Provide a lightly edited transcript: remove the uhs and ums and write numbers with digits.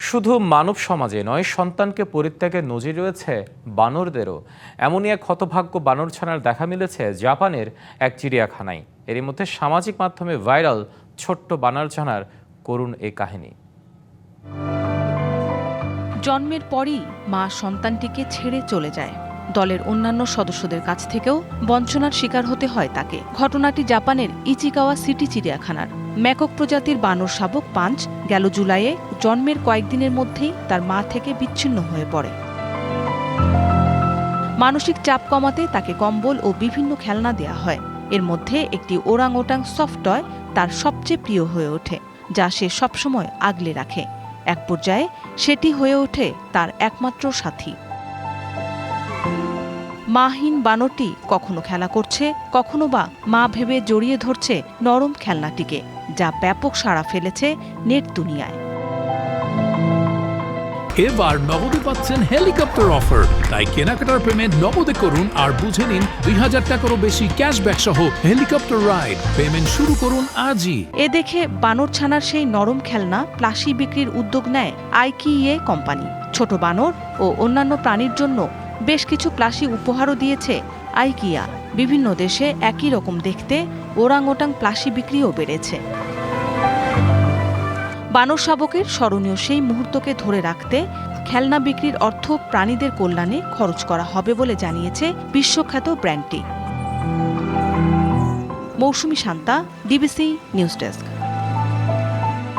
শুধু মানব সমাজে নয়, সন্তানকে পরিত্যাগের নজির রয়েছে বানরদেরও। এমনই এক হতভাগ্য বানরছানার দেখা মিলেছে জাপানের এক চিড়িয়াখানায়। এরই মধ্যে সামাজিক মাধ্যমে ভাইরাল ছোট্ট বানরছানার করুণ এই কাহিনী। জন্মের পরই মা সন্তানটিকে ছেড়ে চলে যায়। দলের অন্যান্য সদস্যদের কাছ থেকেও বঞ্চনার শিকার হতে হয় তাকে। ঘটনাটি জাপানের ইচিকাওয়া সিটি চিড়িয়াখানার। ম্যাকক প্রজাতির বানর শাবক পাঞ্চ গেল জুলাইয়ে জন্মের কয়েকদিনের মধ্যেই তার মা থেকে বিচ্ছিন্ন হয়ে পড়ে। মানসিক চাপ কমাতে তাকে কম্বল ও বিভিন্ন খেলনা দেয়া হয়। এর মধ্যে একটি ওরাংওটাং সফট টয় তার সবচেয়ে প্রিয় হয়ে ওঠে, যা সে সবসময় আগলে রাখে। এক পর্যায়ে সেটি হয়ে ওঠে তার একমাত্র সাথী। মাহীন বানরটি কখনো খেলা করছে, কখনো বা মা ভেবে জড়িয়ে ধরছে নরম খেলনাটিকে, যা ব্যাপক সাড়া ফেলেছে নেট দুনিয়ায়। এবার নগদে পাচ্ছেন হেলিকপ্টার অফার, তাই কেনাকাটার পেমেন্ট নগদে করুন আর বুঝে নিন ২০০০ টাকারও বেশি ক্যাশব্যাক সহ হেলিকপ্টার রাইড। পেমেন্ট শুরু করুন আজই। এ দেখে বানর ছানার সেই নরম খেলনা প্লাসি বিক্রির উদ্যোগ নেয় আইকিইএ কোম্পানি। ছোট বানর ও অন্যান্য প্রাণীর জন্য বেশ কিছু প্লাসি উপহারও দিয়েছে আইকিয়া। বিভিন্ন দেশে একই রকম দেখতে ওরাংওটাং প্লাসি বিক্রিও বেড়েছে। বানর শাবকের স্মরণীয় সেই মুহূর্তকে ধরে রাখতে খেলনা বিক্রির অর্থ প্রাণীদের কল্যাণে খরচ করা হবে বলে জানিয়েছে বিশ্বখ্যাত ব্র্যান্ডটি। মৌসুমী শান্তা, ডিবিসি নিউজ ডেস্ক।